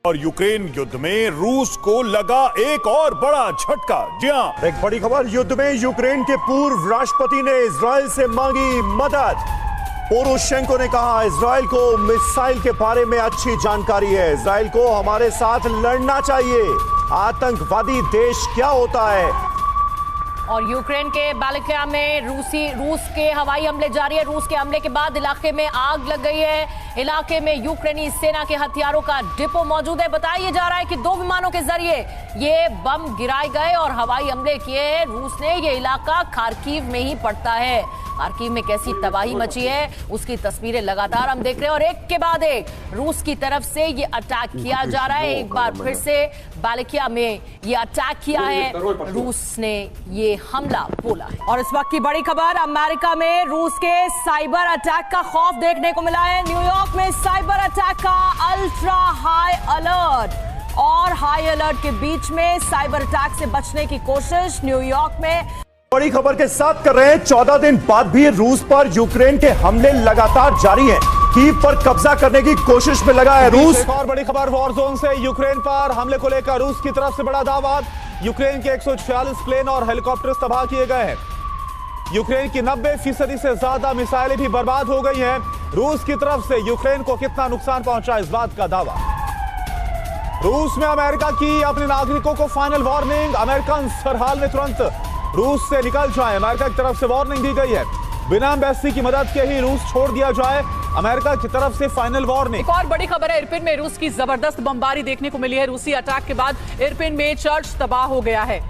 और यूक्रेन युद्ध में रूस को लगा एक और बड़ा झटका। जी हां, एक बड़ी खबर, युद्ध में यूक्रेन के पूर्व राष्ट्रपति ने इजराइल से मांगी मदद। पोरोशेंको ने कहा, इजराइल को मिसाइल के बारे में अच्छी जानकारी है, इजराइल को हमारे साथ लड़ना चाहिए। आतंकवादी देश क्या होता है? और यूक्रेन के बालिका में रूस के हवाई हमले जारी है। रूस के हमले के बाद इलाके में आग लग गई है। इलाके में यूक्रेनी सेना के हथियारों का डिपो मौजूद है। बताया जा रहा है कि 2 विमानों के जरिए ये बम गिराए गए और हवाई हमले किए हैं रूस ने। ये इलाका खार्किव में ही पड़ता है। खार्किव में कैसी तबाही मची है उसकी तस्वीरें लगातार हम देख रहे हैं और एक के बाद एक रूस की तरफ से ये अटैक किया जा रहा है। एक बार फिर से बालिकिया में ये अटैक किया है रूस ने, ये हमला बोला है। और इस वक्त की बड़ी खबर, अमेरिका में रूस के साइबर अटैक का खौफ देखने को मिला है। न्यूयॉर्क में साइबर अटैक का अल्ट्रा हाई अलर्ट और हाई अलर्ट के बीच में साइबर अटैक से बचने की कोशिश न्यूयॉर्क में। बड़ी खबर के साथ कर रहे हैं, 14 दिन बाद भी रूस पर यूक्रेन के हमले लगातार जारी हैं। कीव पर कब्जा करने की कोशिश में लगा है रूस। एक और बड़ी खबर, वॉर जोन से यूक्रेन पर हमले को लेकर रूस की तरफ से बड़ा दावा। यूक्रेन के 146 प्लेन और हेलीकॉप्टर तबाह किए गए हैं। यूक्रेन की 90% से ज्यादा मिसाइलें भी बर्बाद हो गई हैं। रूस की तरफ से यूक्रेन को कितना नुकसान पहुंचा इस बात का दावा। रूस में अमेरिका की अपने नागरिकों को फाइनल वार्निंग, अमेरिकन हर हाल में तुरंत रूस से निकल जाए, अमेरिका की तरफ से वार्निंग दी गई है। बिना एम्बेसी की मदद के ही रूस छोड़ दिया जाए, अमेरिका की तरफ से फाइनल वार्निंग। एक और बड़ी खबर है, इरपिन में रूस की जबरदस्त बमबारी देखने को मिली है। रूसी अटैक के बाद इरपिन में चर्च तबाह हो गया है।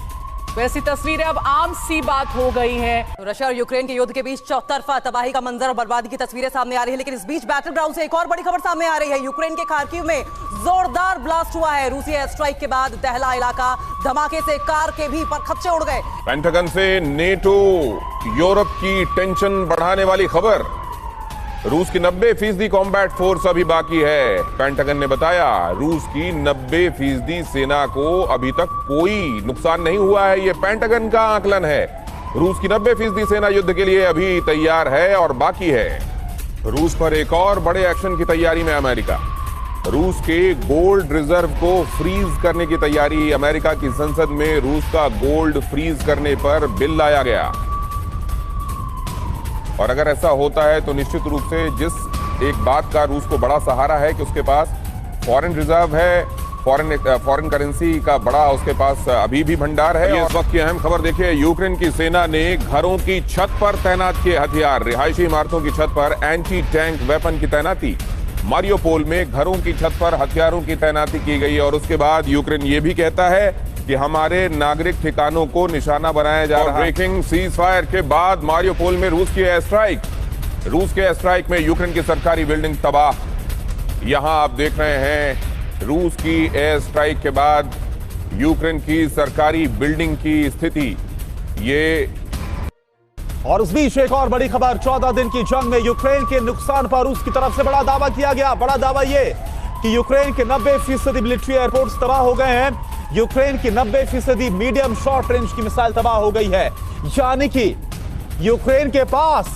वैसी तस्वीरें अब आम सी बात हो गई है। रशिया और यूक्रेन के युद्ध के बीच चौतरफा तबाही का मंजर और बर्बादी की तस्वीरें सामने आ रही है, लेकिन इस बीच बैटल ग्राउंड से एक और बड़ी खबर सामने आ रही है। यूक्रेन के खार्किव में जोरदार ब्लास्ट हुआ है। रूसी एयर स्ट्राइक के बाद दहला इलाका, धमाके से कार के भी परखच्चे उड़ गए। पेंटागन से नेटो यूरोप की टेंशन बढ़ाने वाली खबर। रूस की 90% कॉम्बैट फोर्स अभी बाकी है। पेंटागन ने बताया, रूस की 90% सेना को अभी तक कोई नुकसान नहीं हुआ है। यह पेंटागन का आकलन है। रूस की 90% सेना युद्ध के लिए अभी तैयार है और बाकी है। रूस पर एक और बड़े एक्शन की तैयारी में अमेरिका। रूस के गोल्ड रिजर्व को फ्रीज करने की तैयारी। अमेरिका की संसद में रूस का गोल्ड फ्रीज करने पर बिल लाया गया और अगर ऐसा होता है तो निश्चित रूप से जिस एक बात का रूस को बड़ा सहारा है कि उसके पास फॉरेन रिजर्व है, फॉरेन करेंसी का बड़ा उसके पास अभी भी भंडार है। और इस वक्त की अहम खबर देखिए, यूक्रेन की सेना ने घरों की छत पर तैनात किए हथियार। रिहायशी इमारतों की छत पर एंटी टैंक वेपन की तैनाती। मारियोपोल में घरों की छत पर हथियारों की तैनाती की गई और उसके बाद यूक्रेन ये भी कहता है कि हमारे नागरिक ठिकानों को निशाना बनाया जा रहा है। ब्रेकिंग सीज फायर के बाद मारियोपोल में रूस की एयर स्ट्राइक। रूस के एयर स्ट्राइक में यूक्रेन की सरकारी बिल्डिंग तबाह। यहां आप देख रहे हैं रूस की एयर स्ट्राइक के बाद यूक्रेन की सरकारी बिल्डिंग की स्थिति। ये और उस बीच एक और बड़ी खबर, 14 दिन की जंग में यूक्रेन के नुकसान पर रूस की तरफ से बड़ा दावा किया गया। बड़ा दावा ये कि यूक्रेन के 90% मिलिट्री एयरपोर्ट्स तबाह हो गए हैं। यूक्रेन की 90% मीडियम शॉर्ट रेंज की मिसाइल तबाह हो गई है। यानी कि यूक्रेन के पास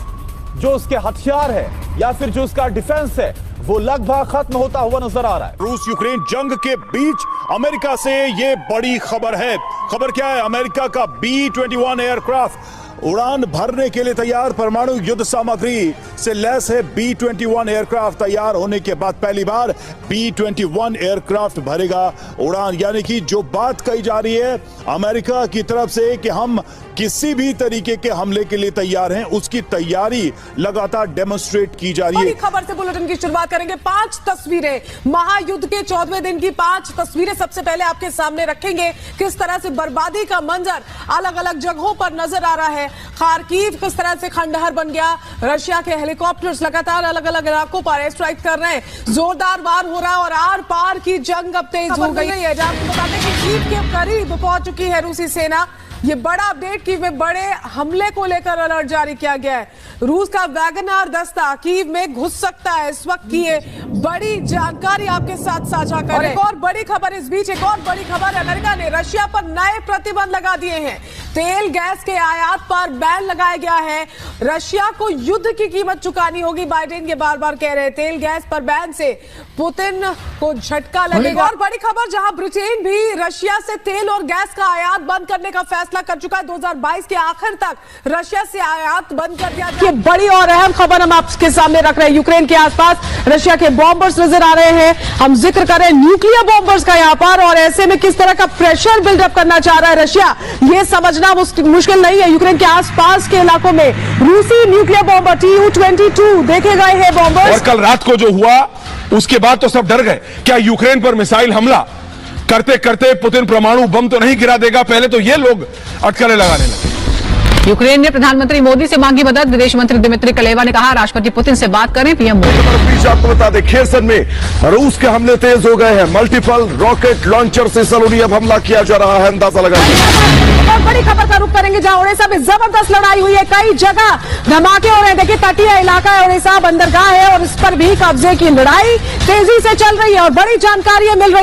जो उसके हथियार है या फिर जो उसका डिफेंस है वो लगभग खत्म होता हुआ नजर आ रहा है। रूस यूक्रेन जंग के बीच अमेरिका से ये बड़ी खबर है। खबर क्या है? अमेरिका का B-21 एयरक्राफ्ट उड़ान भरने के लिए तैयार। परमाणु युद्ध सामग्री से लैस है B-21 एयरक्राफ्ट। तैयार होने के बाद पहली बार B-21 एयरक्राफ्ट भरेगा उड़ान। यानी कि जो बात कही जा रही है अमेरिका की तरफ से कि हम किसी भी तरीके के हमले के लिए तैयार हैं, उसकी तैयारी लगातार डेमोन्स्ट्रेट की जा रही है। बड़ी खबर से बुलेटिन की शुरुआत करेंगे। 5 तस्वीरें, महायुद्ध के 14वें दिन की 5 तस्वीरें सबसे पहले आपके सामने रखेंगे। किस तरह से बर्बादी का मंजर अलग अलग जगहों पर नजर आ रहा है। खार्किव किस तरह से खंडहर बन गया। रशिया के हेलीकॉप्टर्स लगातार अलग अलग इलाकों पर एयर स्ट्राइक कर रहे हैं। जोरदार वार हो रहा है और आर पार की जंग अब तेज हो गई है। आपको बता दें कि कीव के करीब पहुंच चुकी है रूसी सेना। ये बड़ा अपडेट कीव में बड़े हमले को लेकर अलर्ट जारी किया गया है। रूस का वैगनर दस्ता कीव में घुस सकता है। इस वक्त की ये बड़ी जानकारी आपके साथ साझा कर रहे हैं। एक और बड़ी खबर इस बीच, एक और बड़ी खबर, अमेरिका ने रशिया पर नए प्रतिबंध लगा दिए हैं। तेल गैस के आयात पर बैन लगाया गया है। रशिया को युद्ध की कीमत चुकानी होगी, बाइडेन के बार बार कह रहे हैं। तेल गैस पर बैन से पुतिन को झटका लगेगा। और बड़ी खबर, जहां ब्रिटेन भी रशिया से तेल और गैस का आयात बंद करने का फैसला कर चुका है। 2022 के आखिर तक रशिया से आयात बंद कर दिया जाए। बड़ी और अहम खबर हम आपके सामने रख रहे हैं। यूक्रेन के आसपास रशिया के बॉम्बर्स नजर आ रहे हैं। हम जिक्र करें न्यूक्लियर बॉम्बर्स का यहां पर, और ऐसे में किस तरह का प्रेशर बिल्डअप करना चाह रहा है रशिया, यह समझना मुश्किल नहीं है। यूक्रेन के आसपास के इलाकों में रूसी न्यूक्लियर बॉम्बर Tu-22 देखे गए हैं बॉम्बर्स। और कल रात को जो हुआ उसके बाद तो सब डर गए, क्या यूक्रेन पर मिसाइल हमला करते करते पुतिन परमाणु बम तो नहीं गिरा देगा। पहले तो ये लोग अटकलें लगाने लगे। यूक्रेन ने प्रधानमंत्री मोदी से मांगी मदद। विदेश मंत्री दिमित्री कलेवा ने कहा राष्ट्रपति पुतिन से बात करें। पीएम मोदी। आपको बता दें, खेरसन में रूस के हमले तेज हो गए हैं। मल्टीपल रॉकेट लॉन्चर से सलोनी अब हमला किया जा रहा है, अंदाजा लगाइए। और बड़ी खबर का रुख करेंगे, जहां ओडिशा में जबरदस्त लड़ाई हुई है। कई जगह धमाके हो रहे हैं। देखिए, तटीय इलाका है ओडिशा, बंदरगाह है, और इस पर भी कब्जे की लड़ाई तेजी से चल रही है। और बड़ी जानकारियां मिल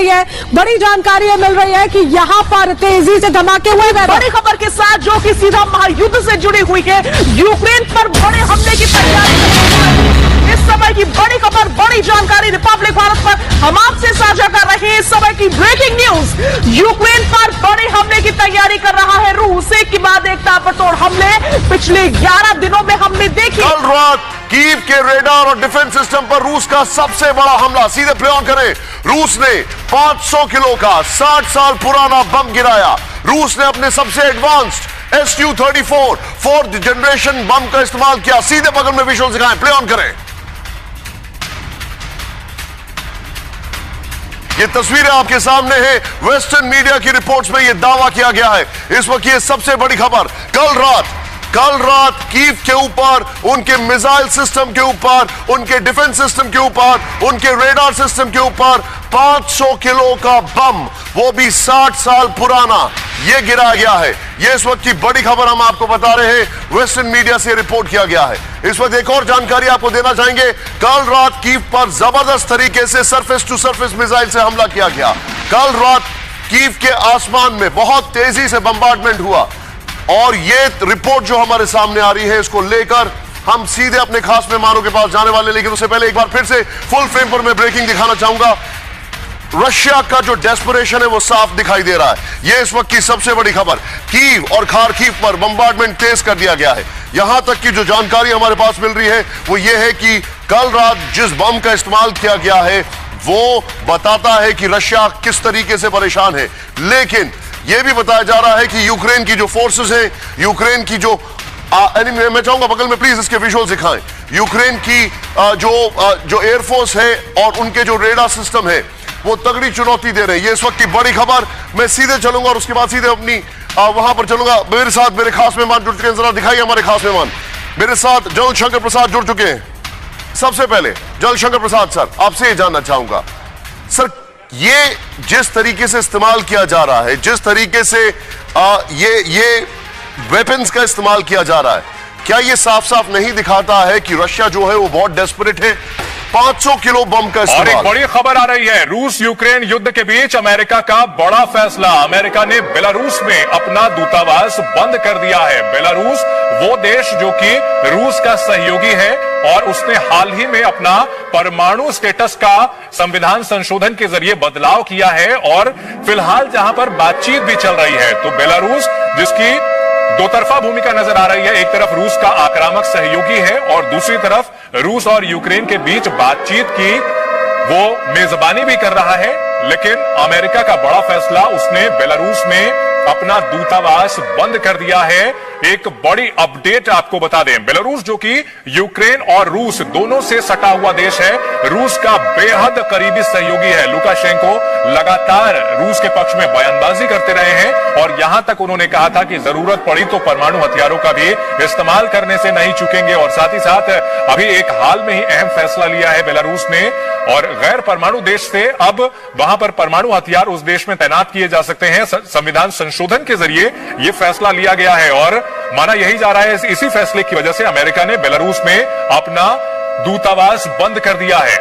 रही है कि यहाँ पर तेजी से धमाके हुए हैं। बड़ी खबर के साथ जो कि सीधा महायुद्ध से जुड़ी हुई है, यूक्रेन पर बड़े हमले की तैयारी। इस समय की बड़ी खबर, बड़ी जानकारी रिपब्लिक भारत पर हम आपसे साझा कर रहे हैं। इस समय की ब्रेकिंग न्यूज, यूक्रेन पर बड़े हमले की तैयारी कर रहा है रूस। एक के बाद एक ताबड़तोड़ हमले पिछले 11 दिनों में हमने देखे। कल रात कीव के रेडार और डिफेंस सिस्टम पर रूस का सबसे बड़ा हमला। सीधे प्ले ऑन करें। रूस ने 500 किलो का 60 साल पुराना बम गिराया। रूस ने अपने सबसे एडवांस्ड Su-34 फोर्थ जनरेशन बम का इस्तेमाल किया। सीधे बगल में विजुअल दिखाएं, प्ले ऑन करें। ये तस्वीरें आपके सामने हैं। वेस्टर्न मीडिया की रिपोर्ट्स में यह दावा किया गया है। इस वक्त ये सबसे बड़ी खबर, कल रात कीव के ऊपर, उनके मिसाइल सिस्टम के ऊपर, उनके डिफेंस सिस्टम के ऊपर, उनके रेडार सिस्टम के ऊपर 500 किलो का बम, वो भी 60 साल पुराना, ये गिराया गया है। ये इस वक्त की बड़ी खबर हम आपको बता रहे हैं। वेस्टर्न मीडिया से रिपोर्ट किया गया है। इस वक्त एक और जानकारी आपको देना चाहेंगे। कल रात कीव पर जबरदस्त तरीके से सरफेस टू सरफेस मिसाइल से हमला किया गया। कल रात कीव के आसमान में बहुत तेजी से बम्बार्डमेंट हुआ, और ये रिपोर्ट जो हमारे सामने आ रही है, इसको लेकर हम सीधे अपने खास मेहमानों के पास जाने वाले। लेकिन उससे पहले एक बार फिर से फुल फ्रेम पर मैं ब्रेकिंग दिखाना चाहूंगा। रशिया का जो डेस्परेशन है वो साफ दिखाई दे रहा है। यह इस वक्त की सबसे बड़ी खबर, कीव और खार्किव पर बम्बार्डमेंट तेज कर दिया गया है। यहां तक की जो जानकारी हमारे पास मिल रही है वो ये है कि कल रात जिस बम का इस्तेमाल किया गया है वो बताता है कि रशिया किस तरीके से परेशान है। लेकिन यह भी बताया जा रहा है कि यूक्रेन की जो फोर्सेस हैं, यूक्रेन की जो मैं चाहूंगा बगल में प्लीज इसके विजुअल दिखाएं। यूक्रेन की जो एयरफोर्स है और उनके जो रेडार सिस्टम है वो तगड़ी चुनौती दे रहे हैं। ये इस वक्त की बड़ी खबर। मैं सीधे चलूंगा और उसके बाद सीधे अपनी वहां पर चलूंगा। मेरे साथ मेरे खास मेहमान जुड़ चुके हैं, जरा दिखाइए हमारे खास मेहमान। मेरे साथ जल शंकर प्रसाद जुड़ चुके हैं। सबसे पहले जल शंकर प्रसाद सर, आपसे ये जानना चाहूंगा सर, ये जिस तरीके से इस्तेमाल किया जा रहा है, जिस तरीके से ये वेपन्स का इस्तेमाल किया जा रहा है, क्या ये साफ साफ नहीं दिखाता है कि रशिया जो है वो बहुत डेस्परेट है? 500 किलो बम का इस्तेमाल। और एक बड़ी खबर आ रही है, रूस यूक्रेन युद्ध के बीच अमेरिका का बड़ा फैसला। अमेरिका ने बेलारूस में अपना दूतावास बंद कर दिया है। बेलारूस वो देश जो कि रूस का सहयोगी है, और उसने हाल ही में अपना परमाणु स्टेटस का संविधान संशोधन के जरिए बदलाव किया है, और फिलहाल जहां पर बातचीत भी चल रही है। तो बेलारूस जिसकी दो तरफा भूमिका नजर आ रही है, एक तरफ रूस का आक्रामक सहयोगी है और दूसरी तरफ रूस और यूक्रेन के बीच बातचीत की वो मेजबानी भी कर रहा है। लेकिन अमेरिका का बड़ा फैसला, उसने बेलारूस में अपना दूतावास बंद कर दिया है। एक बड़ी अपडेट आपको बता दें। बेलारूस जो कि यूक्रेन और रूस दोनों से सटा हुआ देश है, रूस का बेहद करीबी सहयोगी है। लुकाशेंको लगातार रूस के पक्ष में बयानबाजी करते रहे हैं और यहां तक उन्होंने कहा था कि जरूरत पड़ी तो परमाणु हथियारों का भी इस्तेमाल करने से नहीं चूकेंगे। और साथ ही साथ अभी एक हाल में ही अहम फैसला लिया है बेलारूस ने, और गैर परमाणु देश से अब वहां पर परमाणु हथियार उस देश में तैनात किए जा सकते हैं। संविधान संशोधन के जरिए यह फैसला लिया गया है और माना यही जा रहा है इसी फैसले की वजह से अमेरिका ने बेलारूस में अपना दूतावास बंद कर दिया है।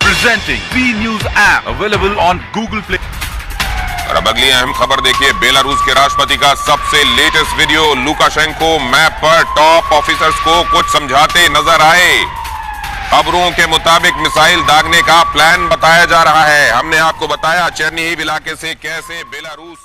Presenting B News app available on Google Play. और अब अगली अहम खबर देखिए, बेलारूस के राष्ट्रपति का सबसे लेटेस्ट वीडियो। लुकाशेंको मैप पर टॉप ऑफिसर्स को कुछ समझाते नजर आए। खबरों के मुताबिक मिसाइल दागने का प्लान बताया जा रहा है। हमने आपको बताया चेरनीहिव इलाके से कैसे बेलारूस